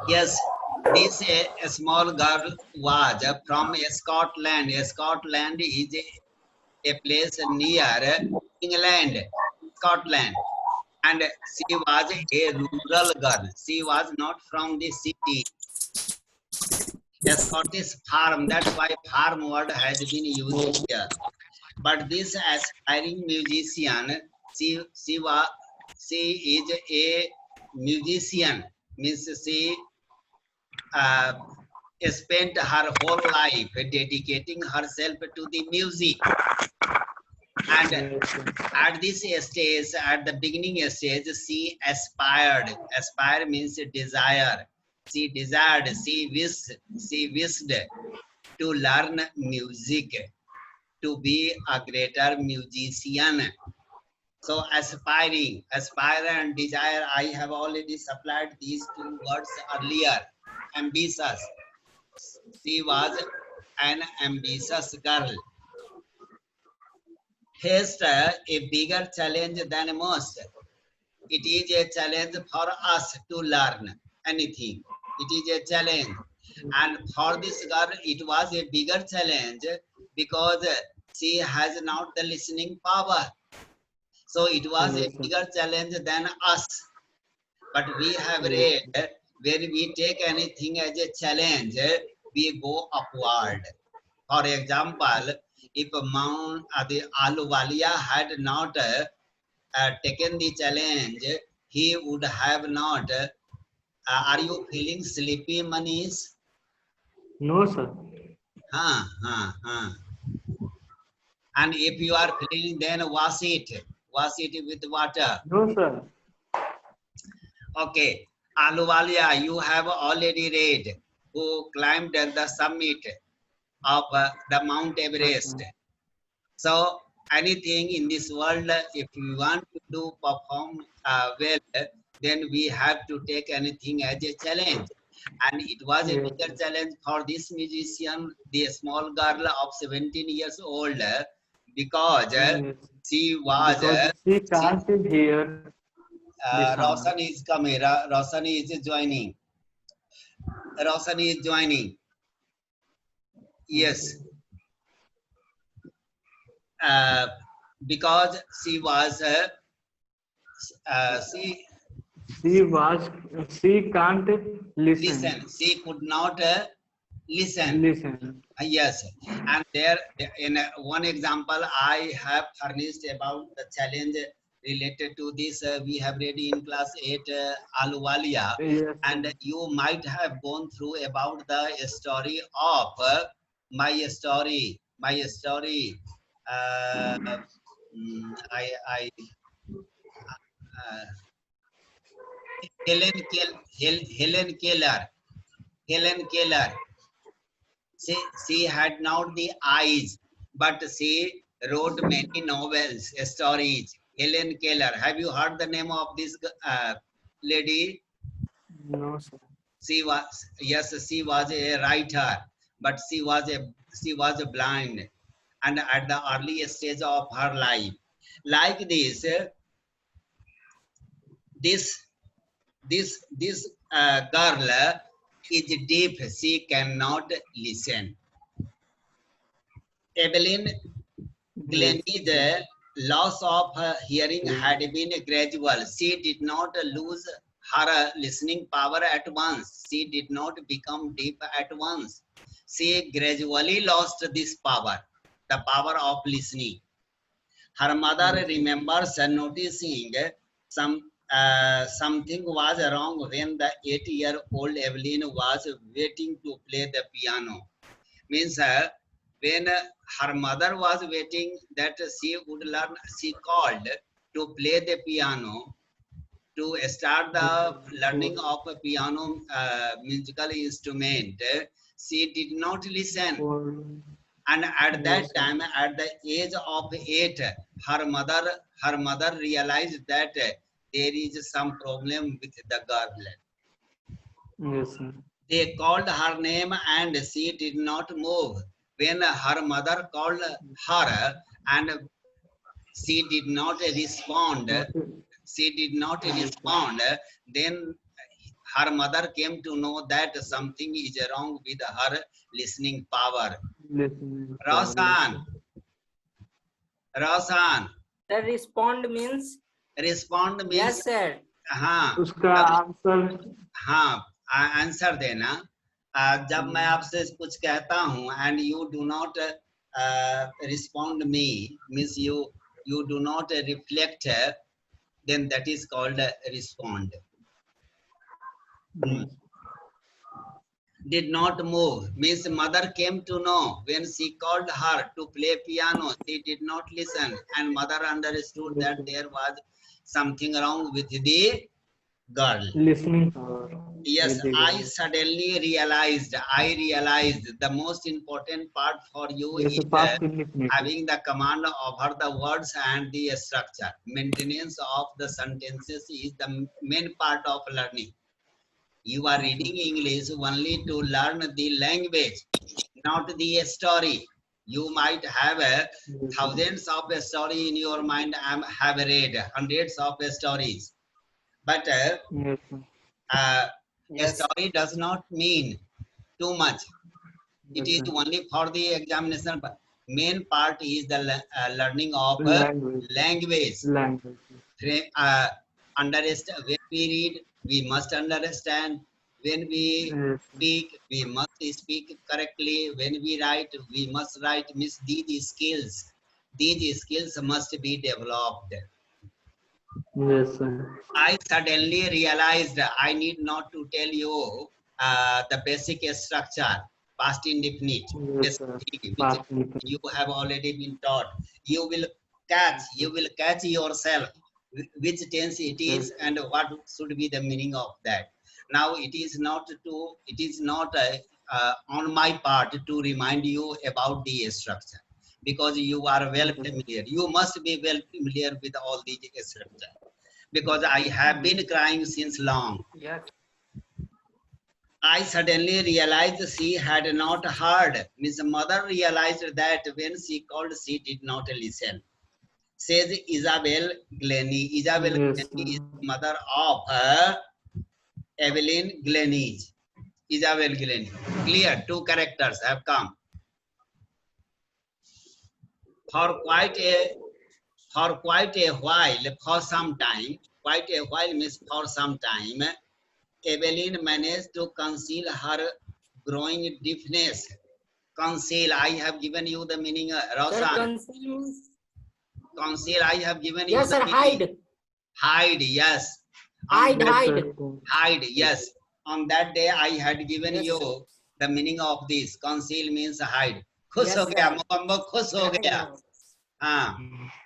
Yes, this a small girl was from Scotland. Scotland is a place near England, Scotland. And she was a rural girl. She was not from the city. A Scottish farm. That's why farm word has been used here. But this aspiring musician, she was she is a musician. Means she uh, spent her whole life dedicating herself to the music. And at this stage, at the beginning stage, she aspired. Aspire means desire. She desired, she wished to learn music, to be a greater musician. So aspiring, aspire and desire, I have already supplied these two words earlier. Ambitious. She was an ambitious girl. Faced a bigger challenge than most. It is a challenge for us to learn anything. It is a challenge. And for this girl, it was a bigger challenge because she has not the listening power. So it was a Yes, sir. bigger challenge than us. But we have Yes, read where we take anything as a challenge, we go upward. For example, if Mount the Aluwalia had not taken the challenge, he would have not. Are you feeling sleepy, Manish? no, sir. Huh, huh, huh. And if you are feeling, then wash it. Wash it with water. No, sir. Okay. Aluwalia, you have already read who climbed the summit of the Mount Yes, Everest. sir. So anything in this world, if we want to do perform well, then we have to take anything as a challenge. And it was a Yes, bigger sir. challenge for this musician, the small girl of 17 years old, because Yes. she was, Because she she, can't hear the sound. Roshan is coming, Roshan is joining, Roshan is joining. Yes. Yes, uh, because she was, she She was, she can't listen. listen. She could not listen. Listen. Yes, and there in one example I have furnished about the challenge related to this. We have read in class 8 Aluwalia, Yes, sir. and you might have gone through about the story of my story. Uh, I uh, Helen Keller. Helen Keller. She had not the eyes, but she wrote many novels, stories. Helen Keller. Have you heard the name of this lady? No, sir. She was, yes, she was a writer, but she was blind, and at the early stage of her life, like this this girl is deaf. She cannot listen. Evelyn Yes. Glennie's loss of her hearing had been gradual. She did not lose her listening power at once. She did not become deaf at once. She gradually lost this power, the power of listening. Her mother Yes, sir. remembers noticing something was wrong when the 8-year-old Evelyn was waiting to play the piano. Means when her mother was waiting that she would learn, she called to play the piano, to start the learning of a piano musical instrument. She did not listen, For, and at that yes, sir. time, at the age of 8, her mother her mother realized that there is some problem with the girl. Yes, sir. They called her name and she did not move. When her mother called her and she did not respond, Not, she did not yes, sir. respond, then her mother came to know that something is wrong with her listening power. Listening. Roshan, Roshan, Sir, respond means respond means yes, sir. हाँ उसका answer हाँ answer देना। जब मैं आपसे कुछ कहता हूँ and you do not respond me, means you do not reflect, then that is called respond. Did not move means mother came to know when she called her to play piano, she did not listen, and mother understood that there was something wrong with the girl. listening power. Yes, With the I girl. suddenly realized the most important part for you Yes, is past indefinite. having the command over the words and the structure. Maintenance of the sentences is the main part of learning. You are reading English only to learn the language, not the story. You might have thousands of stories in your mind. I have read hundreds of stories, but Yes, sir. a Yes. story does not mean too much. It Yes, is sir. only for the examination. But main part is the learning of Language. language. Language. Understand. When we read, we must understand. When we Yes. speak, we must speak correctly. When we write, we must write. Miss these skills must be developed. Yes, sir. I suddenly realized I need not to tell you the basic structure, past indefinite, Yes, sir. which Past indefinite. you have already been taught. You will catch yourself which tense it is and what should be the meaning of that. Now it is not on my part to remind you about the structure, because you are well familiar. You must be well familiar with all these structure, because I have been crying since long. Yes. I suddenly realized she had not heard. Miss Mother realized that when she called, she did not listen. Says Isabel Glennie. Isabel Yes, Glennie is sir. mother of Evelyn Glennie. Isabel Glennie. Clear, two characters have come. For quite a while, for some time, quite a while means for some time, Evelyn managed to conceal her growing deafness. Conceal, I have given you the meaning, Sir, Roshan. conceal means Conceal, I have given you yes, the sir. meaning. Hide, yes. Hide, On that, hide. hide, yes. On that day, I had given Yes, you sir. the meaning of this. Conceal means hide. खुश Yes, हो गया, sir. Mohammad खुश हो I गया। know. हाँ,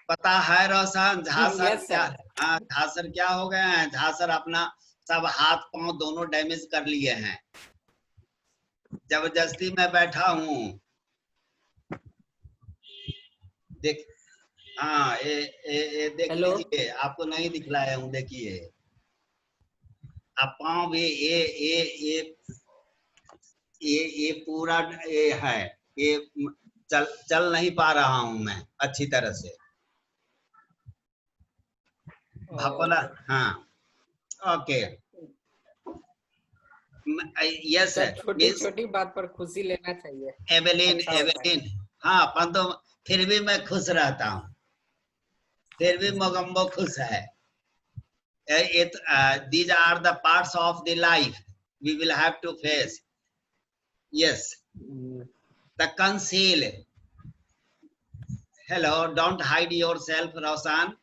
पता है रोशन, झांसर Yes, क्या, sir. हाँ झांसर क्या हो गए हैं? झांसर अपना सब हाथ पांव दोनों डैमेज कर लिए हैं। जबरदस्ती में बैठा हूँ। देख, हाँ ये देख Hello? लीजिए, आपको नहीं दिखलाया हूँ, देखिए। अब पाँव भी ये पूरा ये है, ये चल नहीं पा रहा हूँ मैं अच्छी तरह से। भापोला, हाँ, ओके, यस सर, छोटी मिस छोटी बात पर खुशी लेना चाहिए। एवेलिन, अच्छा होता है। एवेलिन, हाँ, परंतु फिर भी मैं खुश रहता हूँ, फिर भी मोगम्बो खुश है। These are the parts of the life we will have to face. Yes, the conceal. Hello, don't hide yourself, Roshan.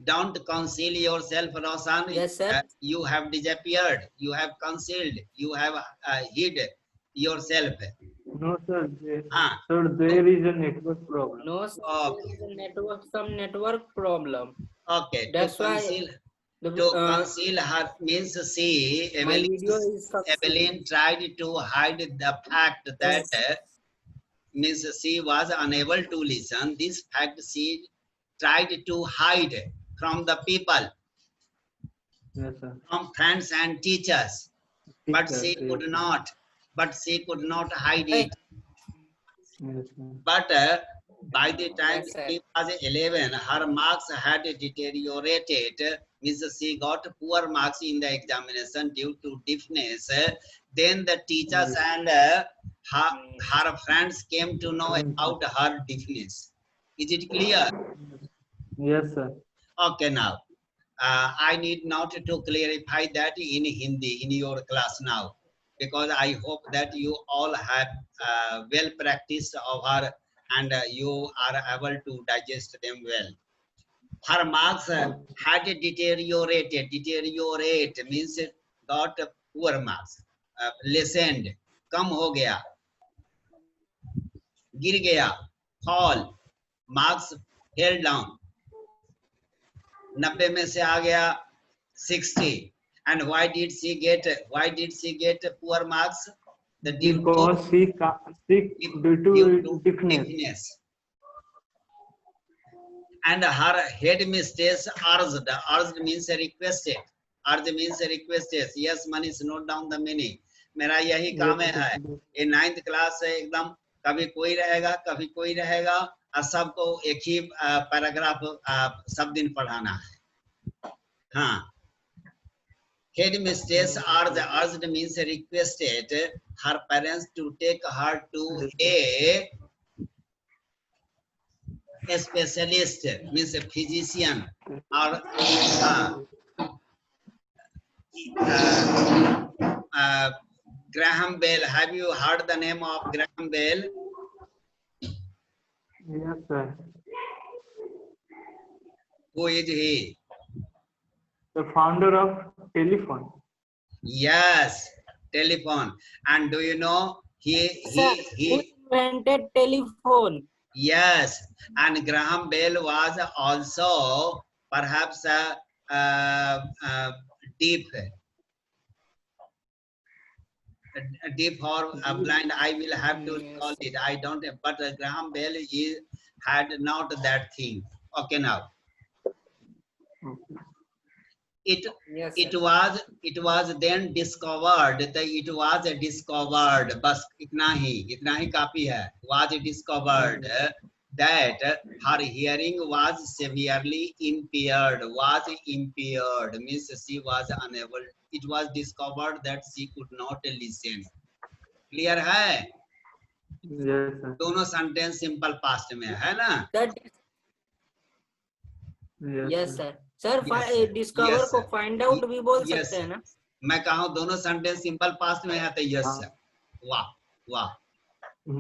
Don't conceal yourself, Roshan. Yes, sir. You have disappeared. You have concealed. You have hid yourself. No, sir. Ah. Sir, there is a network problem. No, sir. Okay. There is some network problem. Okay. That's to why conceal, the, to conceal her means see, my video is Evelyn tried to hide the fact that means she was unable to listen. This fact she tried to hide from the people, Yes, sir. from friends and teachers, but she could Yes, not. But she could not hide it. Yes, sir. But by the time Yes, sir. she was 11, her marks had deteriorated means she got poor marks in the examination due to deafness. Then the teachers and her friends came to know about her deafness. Is it clear? Yes, sir. Okay, now I need not to clarify that in Hindi in your class now, because I hope that you all have well practiced over and you are able to digest them well. Her marks had deteriorated. Deteriorate means got poor marks. Lessened, कम हो गया, गिर गया, fall, marks fell down. 90 में से आ गया 60. And why did she get poor marks? The due Because she sick due to deafness. deafness. And her headmistress urged means requested. Urged means requested. Yes, Manish, note down the meaning. मेरा यही काम है. ये 9th class है एकदम, कभी कोई रहेगा कभी कोई रहेगा और सबको एक ही पैराग्राफ सब दिन पढ़ाना है. हाँ, headmistress urged means requested her parents to take her to a specialist, means a physician or Graham Bell. Have you heard the name of Graham Bell? Yes, sir. Who is he? The founder of telephone. Yes, telephone. And do you know Sir, he who invented telephone? yes, and Graham Bell was also perhaps deaf or blind. I will have to recall it. I don't, but Graham Bell had not that thing. Okay, now Yes, it sir. was then discovered that it was discovered, बस इतना ही काफी है. Was discovered that her hearing was severely impaired. Was impaired means she was unable. It was discovered that she could not listen. Clear है? Yes, sir. दोनों sentence simple past में है ना? Sir, Yes, yes, sir. sir. Sir, Yes, discover yes, को sir. find out भी बोल Yes, सकते हैं ना? मैं कहूँ दोनों सेंटेंस सिंपल पास्ट में है तो यस हाँ. सर. वाह वाह.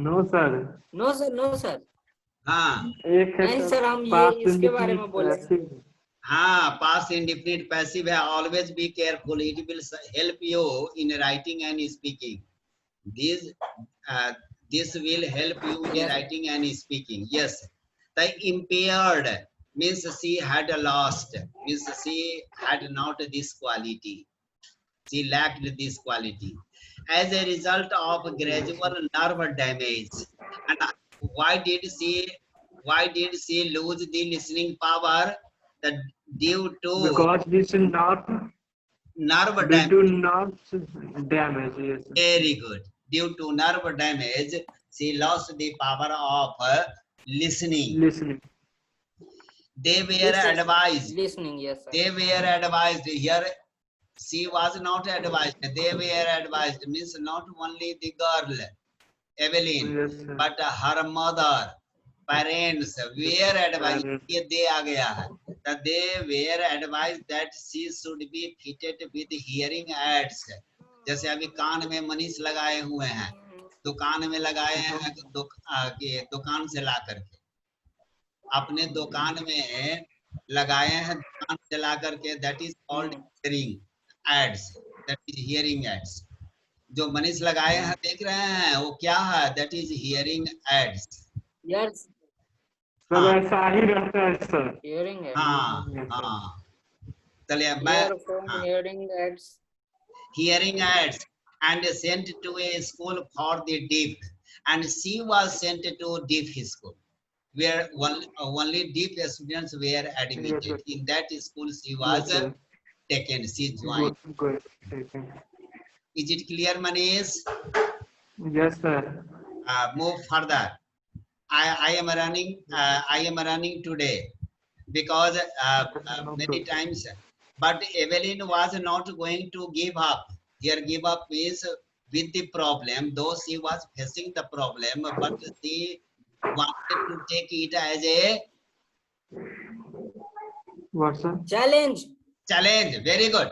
No, sir. No, sir. No, sir. हाँ एक है नहीं sir, सर, हम ये past इसके बारे में indefinite बोले. passive. हाँ, past indefinite passive है. Always be careful. It will help you in writing and speaking. This will help you in Yes. writing and speaking. Yes. The impaired means she had lost. Means she had not this quality. She lacked this quality as a result of gradual nerve damage. And why did she lose the listening power? That due to Because this is not nerve due to damage. nerves damage. Yes, sir. Very good. Due to nerve damage, she lost the power of listening. Listening. They were advised. Listening, yes, sir. They were advised. Here she was not advised. They were advised means not only the girl Evelyn, Yes, sir. but her mother, parents were advised. Parents. ये दे आ गया है. That they were advised that she should be fitted with hearing aids. जैसे अभी कान में मनीष लगाए हुए हैं, दुकान में लगाए हैं, दुकान से ला करके अपने दुकान में लगाए हैं, दुकान से ला करके. That is called hearing aids. That is hearing aids. जो मनीष लगाए हैं देख रहे हैं वो क्या है? That is hearing aids. Yes, सब ऐसा ही रहता है सर. hearing aids. हाँ हाँ. चलिए मैं Earphone, hearing aids. hearing aids and sent to a school for the deaf, and she was sent to deaf school where only deaf students were admitted. Yes, In that school she was Yes, sir. taken. She joined. Good. Okay. Is it clear, Manish? Yes, sir. Move further. I am running today because many times but Evelyn was not going to give up. Here, give up means with the problem, though she was facing the problem, but she wanted to take it as a What, sir? Challenge. challenge. Very good.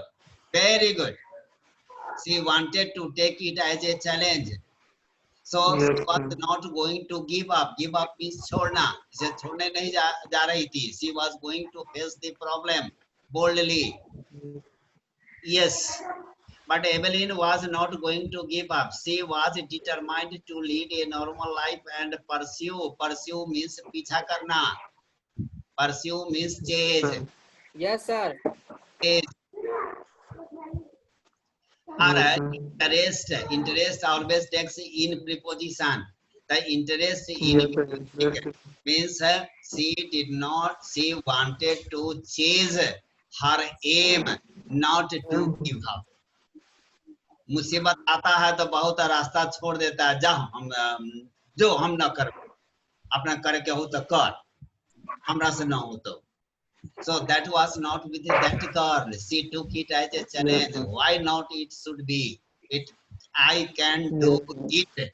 Very good. She wanted to take it as a challenge. So Yes, she was sir. not going to give up. Give up means छोड़ना. इसे छोड़ने नहीं जा रही थी. She was going to face the problem boldly. Yes. But Evelyn was not going to give up. She was determined to lead a normal life and pursue. Pursue means पीछा करना. Pursue means chase. Sir. Yes, sir. Chase. Yes, Or sir. interest always takes in preposition. The interest in Yes, sir. music Yes, means she wanted to chase her aim, not to give up. मुसीबत आता है तो बहुत रास्ता छोड़ देता है, जा हम जो हम न कर अपना करके हो तो कर, हमरा से ना हो तो. So that was not with that girl. She took it as a challenge. sir. Why not? It should be. It. I can do Yes, it.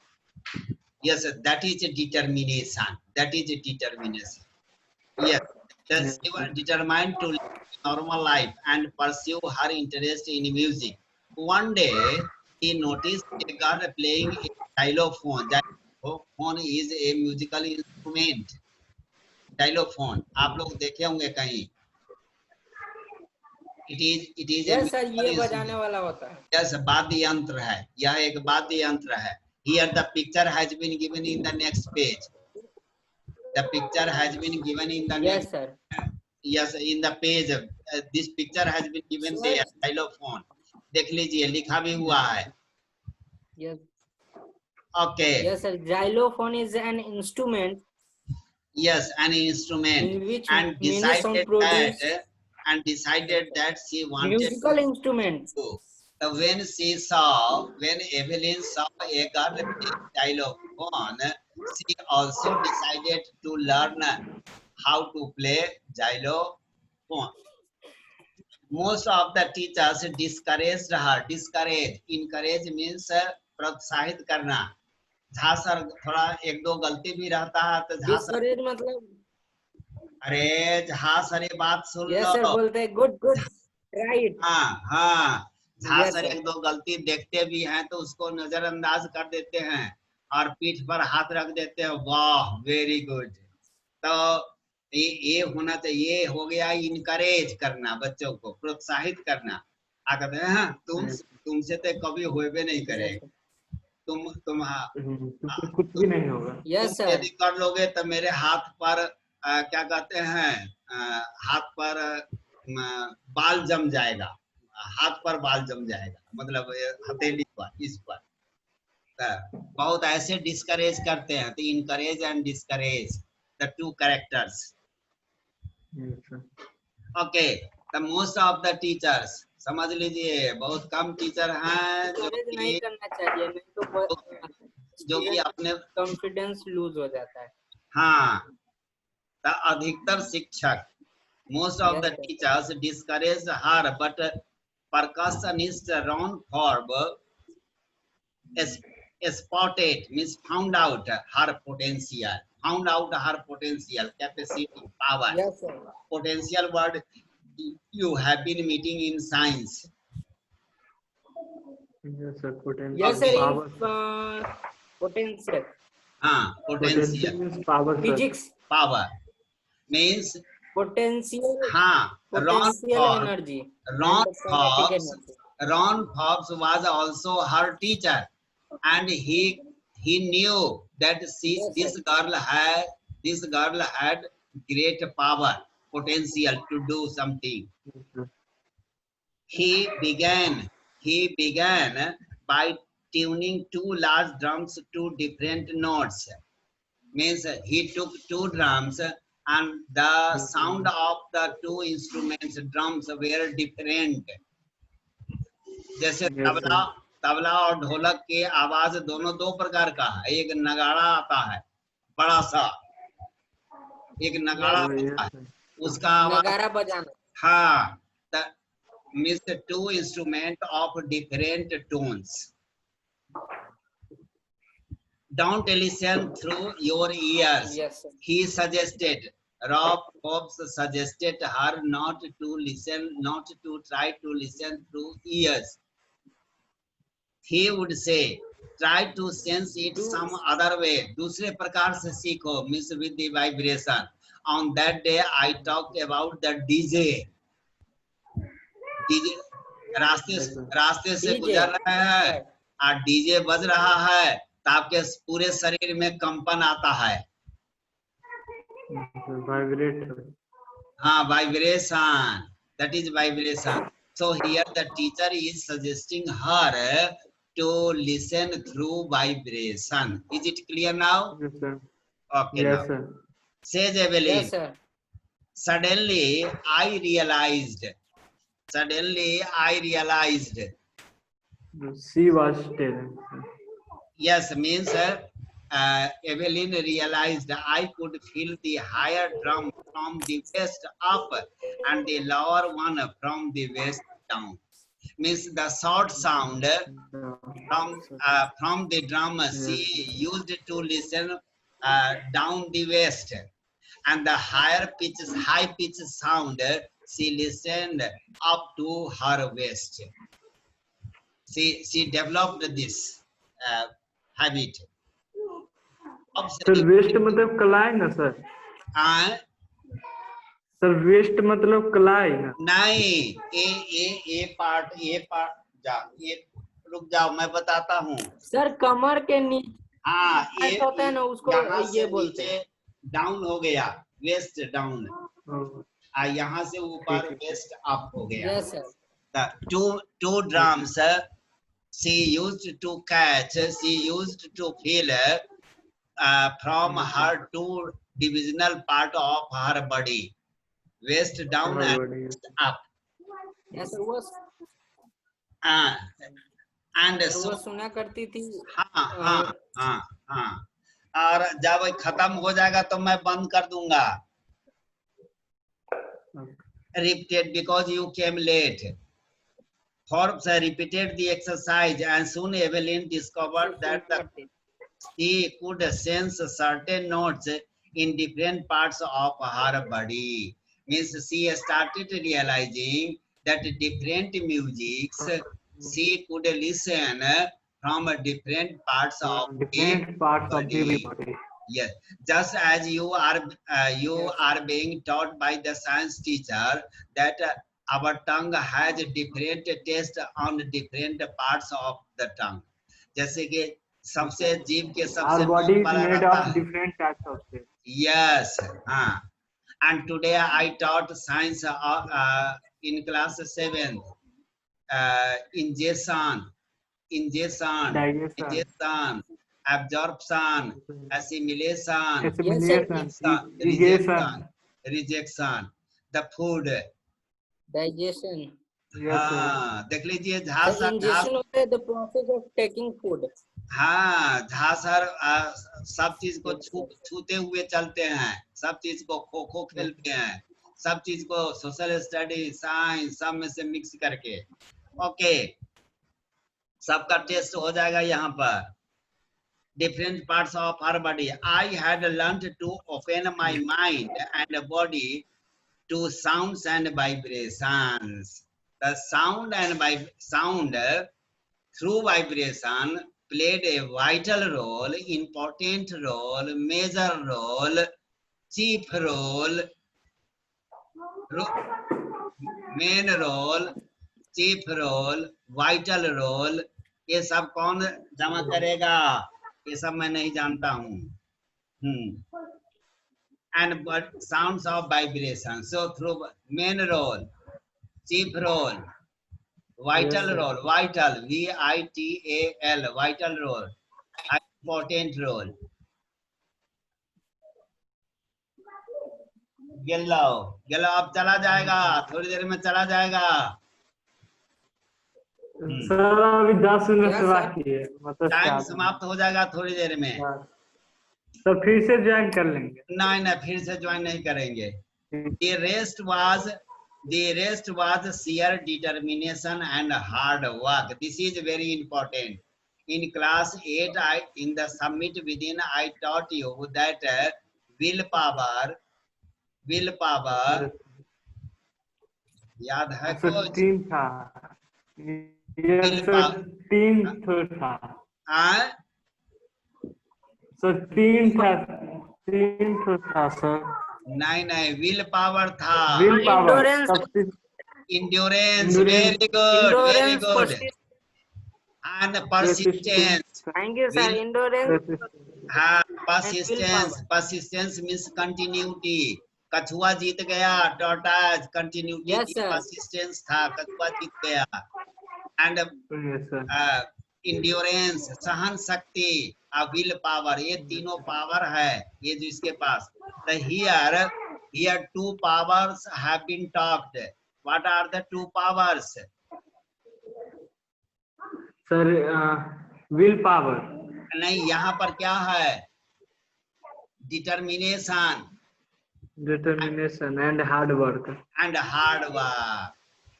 Yes, that is a determination. That is a determination. Yes, Yes, she was sir. determined to live a normal life and pursue her interest in music. One day, he noticed a girl playing a xylophone. Xylophone is a musical instrument. Xylophone. आप लोग देखे होंगे कहीं. It is a Yes, sir. musical ये instrument. बजाने वाला होता है. Yes, वाद्य यंत्र है. यह एक वाद्य यंत्र है. Here the picture has been given in the next page. The picture has been given in the Yes, next. sir. Yes, in the page. This picture has been given Sir. there. Xylophone. देख लीजिए, लिखा भी हुआ है. Yes. Okay. Yes, sir. Xylophone is an instrument Yes, an instrument. in which And many sound produced. decided that she wanted Musical to instrument. do. So when Evelyn saw a girl playing xylophone, she also decided to learn how to play xylophone. Most of the teachers discouraged her. Encourage means प्रोत्साहित करना. जहाँ sir थोड़ा एक दो गलती भी रहता है तो जहाँ सर, Discourage मतलब. अरे जहाँ सर ये बात सुन Yes, लो. sir. बोलते हैं good, good. Right. हाँ हाँ, जहाँ Yes, सर sir. एक दो गलती देखते भी हैं तो उसको नजरअंदाज कर देते हैं और पीठ पर हाथ रख देते हैं. वाह, वेरी गुड. तो ये होना चाहिए. हो गया इनकरेज करना, बच्चों को प्रोत्साहित करना. आ कहते हैं हाँ, तुमसे तो कभी होबे नहीं करेगा. तुम तुमसे कुछ भी नहीं होगा. Yes, तुम sir. यदि कर लोगे तो मेरे हाथ पर क्या कहते हैं, हाथ पर बाल जम जाएगा. हाथ पर बाल जम जाएगा मतलब हथेली पर, इस पर. बहुत ऐसे डिस्करेज करते हैं. तो encourage and discourage, the two characters. Yes, sir. Okay. The most of the teachers, समझ लीजिए बहुत कम टीचर हैं Discourage नहीं करना चाहिए, नहीं तो जो कि अपने कॉन्फिडेंस लूज हो जाता है. हाँ, the अधिकतर शिक्षक, most of Yes, the sir. teachers discouraged her, but percussionist Ron Forbes spotted, means found out her potential. Found out her potential, capacity, power. Yes, sir. Potential word you have been meeting in science. Yes, sir. Potential. Yes, sir. Power. Potential. Potential Potential. means power, sir. Physics. Power means Potential. Ron Potential Forbes. energy. Ron And kinetic Forbes. energy. Ron Forbes was also her teacher, and he knew that Yes, this sir. girl had great power, potential to do something. Yes, sir. He began by tuning two large drums to different notes. Means he took two drums and the sound of the two instruments, drums, were different. जैसे Yes, sir. Tabla और ढोलक के आवाज दोनों दो प्रकार का है. एक नगाड़ा आता है बड़ा सा, एक नगाड़ा Yes, आता है, sir. उसका आवाज. नगारा बजाना. हाँ, means two instruments of different tones. Don't listen through your ears. Yes, sir. He suggested, Rob Hobbes suggested her not to listen, not to try to listen through ears. He would say, try to sense it some other way. दूसरे प्रकार से सीखो, means with the vibration. On that day, I talked about the DJ. DJ रास्ते से DJ, गुजर रहे हैं sir. और डीजे बज रहा है तो आपके पूरे शरीर में कंपन आता है. Vibrator. हाँ, vibration. That is vibration. So here the teacher is suggesting her to listen through vibration. Is it clear now? Yes, sir. Okay. Yes, Now. sir. Says Evelyn. Yes, sir. Suddenly I realized. She was telling. Yes, means Evelyn realized I could feel the higher drum from the west up and the lower one from the west down. Means the short sound from the drum she used to listen down the west, and the high pitch sound she listened up to her waist. She developed this habit. Sir waist मतलब कलाई ना sir. Sir waist मतलब कलाई ना. नहीं, ए part जा, ये रुक जाओ मैं बताता हूँ. सर कमर के नीचे हाँ, ये होता है ना, उसको ये बोलते हैं. डाउन हो गया, वेस्ट डाउन, यहाँ से ऊपर वेस्ट अप हो गया. Yes, sir. The two drums she used to catch, she used to feel from her two divisional part of her body, waist down and waist up. Yes, sir. वो and so वो सुना करती थी. हाँ. और जब खत्म हो जाएगा तो मैं बंद कर दूंगा. Repeated because you came late. Forbes repeated the exercise and soon Evelyn discovered that she could sense certain notes in different parts of her body. Means she started realizing that different musics she could listen from different parts of the body. Yes, just as you are being taught by the science teacher that our tongue has different taste on different parts of the tongue. जैसे कि सबसे जीभ के सबसे body is वाला made रहता of है. different types of cells. Yes, हाँ. And today I taught science in class 7. Ingestion, absorption, assimilation, rejection, the food. Digestion. हाँ, देख लीजिए झांसा. Ingestion होता है the process of taking food. हाँ, झांसर सब चीज को छूते हुए चलते हैं, सब चीज को खो खो खेलते हैं, सब चीज को सोशल स्टडी, साइंस सब में से मिक्स करके. ओके, सबका टेस्ट हो जाएगा यहाँ पर. Different parts of her body. I had learned to open my mind and body to sounds and vibrations. The sound through vibration played a vital role, important role, major role, chief role, main role, chief role, vital role. ये सब कौन जमा करेगा? ये सब मैं नहीं जानता हूँ. And but sounds of vibration. So through main role, chief role, vital role, vital, VITAL, vital role, important role. Yellow अब चला जाएगा, थोड़ी देर में चला जाएगा. सर अभी 10 मिनट से बाकी है, मतलब टाइम समाप्त हो जाएगा थोड़ी देर में. तो फिर से ज्वाइन कर लेंगे. नहीं, फिर से ज्वाइन नहीं करेंगे. The rest was The rest was sheer determination and hard work. This is very important. In class 8, in the summit within, I taught you that willpower, Yes. याद है सर कुछ? 3 था। यस सर willpower, 3 था। हाँ? Sir 3 था। 3 था sir. नहीं, will power था। Will power Endurance. Endurance, very good, very Endurance. good. And persistence. Thank you, sir. Will, Endurance हाँ, and persistence. willpower. Persistence means continuity. कछुआ जीत गया, tortoise continuity Yes, की sir. persistence था, कछुआ जीत गया. And yes sir. endurance, सहन शक्ति, will power, ये तीनों पावर है, ये जो इसके पास. So here 2 powers have been talked. What are the 2 powers? Sir will power. नहीं, यहाँ पर क्या है? Determination determination and hard work. and hard work.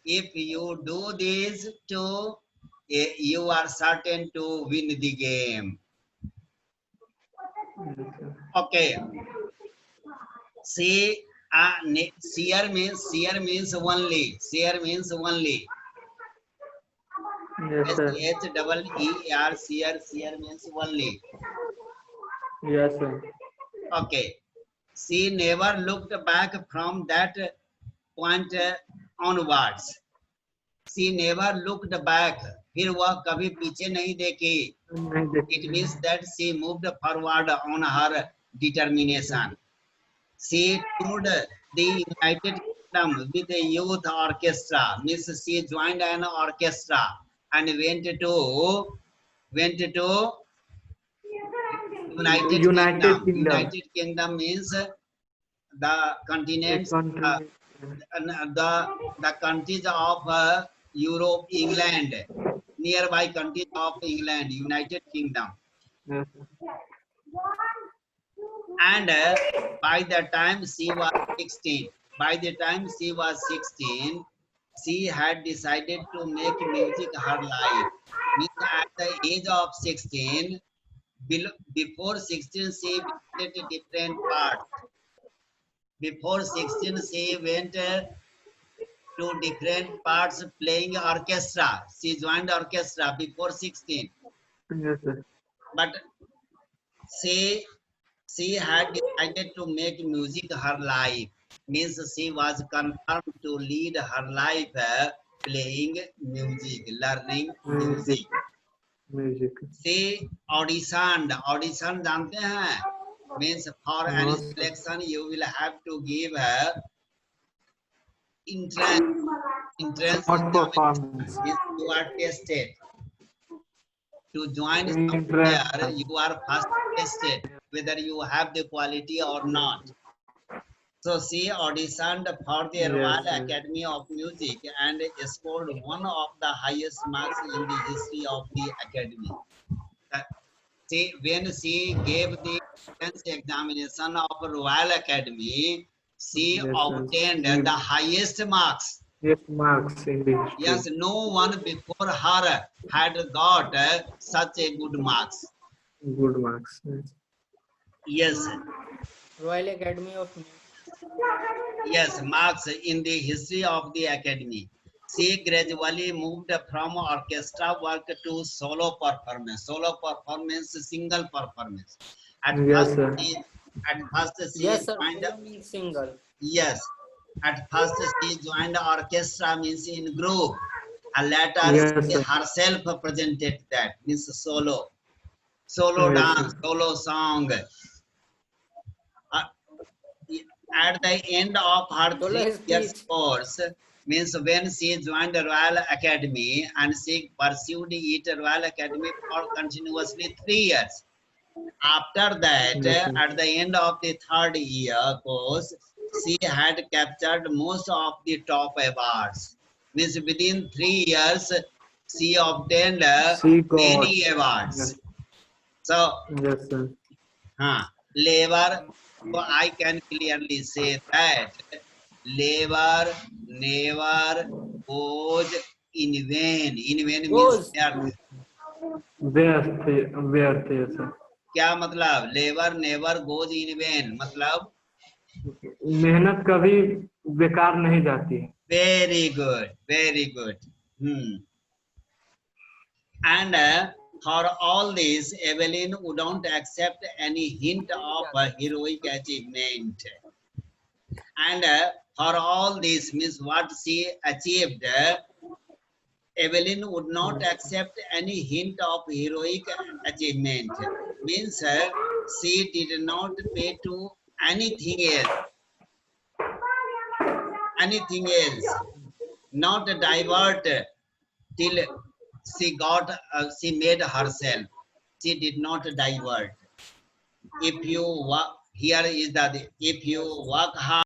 If you do these 2, you are certain to win the game. Okay. See, seer means only. Seer means only. Yes sir. SER, seer means only. Yes sir. Okay. She never looked back from that point onwards. She never looked back. फिर वह कभी पीछे नहीं देखी. It means that she moved forward on her determination. She toured the United Kingdom with a youth orchestra. Means she joined an orchestra and went to United Kingdom. United Kingdom means the continents, the countries of Europe, England, nearby countries of England, United Kingdom. And by the time she was 16, she had decided to make music her life. Means at the age of 16, before 16, she visited different parts. Before 16, she went to different parts playing orchestra. She joined orchestra before 16. Yes, sir. But she had decided to make music her life. Means she was confirmed to lead her life playing music, learning music. She auditioned. Audition जानते हैं? Means for any selection you will have to give entrance performance. You are tested. To join somewhere, you are first tested whether you have the quality or not. So she auditioned for the Royal Academy of Music and scored one of the highest marks in the history of the Academy. When she gave the entrance examination of Royal Academy, she obtained the highest marks. Yes, marks in the history. Yes, no one before her had got such a good marks. Good marks. Yes. Royal Academy of Music. Yes, marks in the history of the Academy. She gradually moved from orchestra work to solo performance. Solo performance, single performance. At first she Yes, sir. joined. Means single. Yes. At first she joined orchestra, means in group. And later she herself presented that, means solo. Solo dance, solo song. At the end of her 3 years course, means when she joined the Royal Academy and she pursued it Royal Academy for continuously 3 years. After that, at the end of the 3rd year course, she had captured most of the top awards. Means within 3 years, she obtained many awards. So, labor. So I can clearly say that labor never goes in vain. In vain means Goes. व्यर्थ. व्यर्थ yes sir. क्या मतलब? Labour never goes in when, मतलब मेहनत कभी बेकार नहीं जाती है. Very good, very good. And for all this, Evelyn wouldn't accept any hint of a heroic achievement. And for all this means what she achieved, Evelyn would not accept any hint of heroic achievement. Means she did not pay to anything else, not divert till she made herself. She did not divert. If you work, here is the, if you work hard,